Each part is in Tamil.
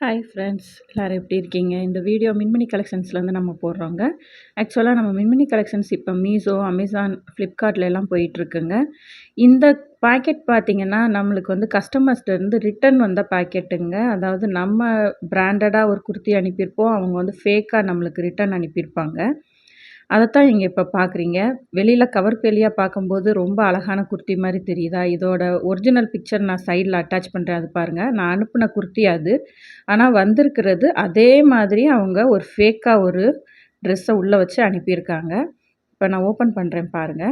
ஹாய் ஃப்ரெண்ட்ஸ், எல்லோரும் எப்படி இருக்கீங்க? இந்த வீடியோ மின்மினி கலெக்ஷன்ஸ்லேருந்து நம்ம போடுறோங்க. ஆக்சுவலாக நம்ம மின்மினி கலெக்ஷன்ஸ் இப்போ மீஷோ, அமேசான், ஃப்ளிப்கார்ட்ல எல்லாம் போயிட்டுருக்குங்க. இந்த பாக்கெட் பார்த்தீங்கன்னா, நம்மளுக்கு வந்து கஸ்டமர்ஸ்ட்டருந்து ரிட்டர்ன் வந்த பாக்கெட்டுங்க. அதாவது நம்ம பிராண்டடாக ஒரு குர்த்தி அனுப்பியிருப்போம். அவங்க வந்து ஃபேக்காக நம்மளுக்கு ரிட்டர்ன் அனுப்பியிருப்பாங்க. அதத்தான் நீங்க இப்ப பார்க்குறீங்க. வெளியில கவர் பேலியா பார்க்கும்போது ரொம்ப அழகான குர்த்தி மாரி தெரியுதா? இதோட ஒரிஜினல் பிக்சர் நான் சைட்ல அட்டாச் பண்றேன். அது பாருங்க. நான் அனுப்புன குர்த்தி அது. ஆனா வந்திருக்கிறது அதே மாதிரி அவங்க ஒரு ஃபேக்கா ஒரு ட்ரெஸ்ஸ உள்ள வச்சு அனுப்பியிருக்காங்க. இப்ப நான் ஓப்பன் பண்றேன் பாருங்க.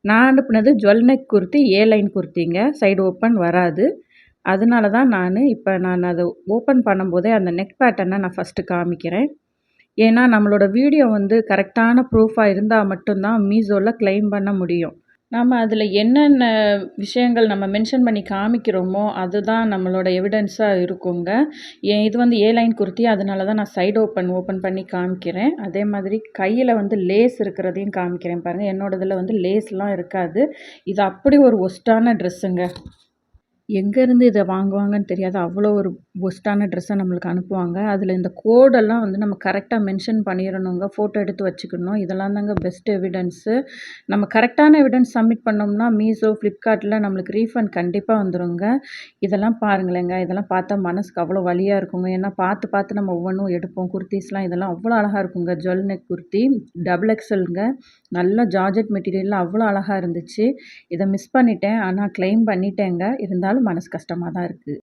நான் அனுப்புனது ஜுவல் நெக் குர்த்தி, ஏ லைன் குர்த்திங்க. சைடு ஓப்பன் வராது. அதனால தான் நான் அத ஓப்பன் பண்ணும்போதே அந்த நெக் பேட்டர்ன நான் ஃபர்ஸ்ட்டு காமிக்கிறேன். ஏன்னா, நம்மளோட வீடியோ வந்து கரெக்டான ப்ரூஃபா இருந்தா மட்டும் தான் மீஷோல கிளைம் பண்ண முடியும். நம்ம அதில என்னென்ன விஷயங்கள் நம்ம மென்ஷன் பண்ணி காமிக்கிறோமோ, அதுதான் நம்மளோட எவிடன்ஸா இருக்குங்க. இது வந்து ஏ லைன் குர்த்தி அதனால தான் நான் சைடு ஓப்பன் பண்ணி காமிக்கிறேன். அதே மாதிரி கையில வந்து லேஸ் இருக்கிறதையும் காமிக்கிறேன் பாருங்க. என்னோடதுல வந்து லேஸ்லாம் இருக்காது. இது அப்படி ஒரு ஒஸ்ட்டான ட்ரெஸ்ஸுங்க. எங்கேருந்து இத வாங்குவாங்கன்னு தெரியாது. அவ்வளோ ஒரு ஒர்ஸ்ட்டான ட்ரெஸ்ஸ நம்மளுக்கு அனுப்புவாங்க. அதில இந்த கோடெல்லாம் வந்து நம்ம கரெக்ட்டா மென்ஷன் பண்ணிறணுங்க. ஃபோட்டோ எடுத்து வச்சுக்கணும். இதெல்லாம் தாங்க பெஸ்ட் எவிடன்ஸு. நம்ம கரெக்ட்டான எவிடன்ஸ் சப்மிட் பண்ணோம்னா, மீஷோ, ஃப்ளிப்கார்ட்ல நம்மளுக்கு ரீஃபண்ட் கண்டிப்பா வந்துருங்க. இதெல்லாம் பாருங்களேங்க. இதெல்லாம் பார்த்தா மனசுக்கு அவ்வளோ வலியா இருக்குங்க. ஏன்னா பார்த்து நம்ம ஒவ்வொன்னும் எடுப்போம். குர்தீஸ்லாம் இதெல்லாம் அவ்வளோ அழகா இருக்குங்க. Jewel neck kurti. டபுள் எக்ஸல்ங்க. நல்ல ஜார்ஜெட் மெட்டீரியல்ல அவ்வளோ அழகா இருந்துச்சு. இத மிஸ் பண்ணிட்டேன். ஆனா கிளைம் பண்ணிட்டேங்க. இருந்தாலும் மனசு கஷ்டமா தான் இருக்கு.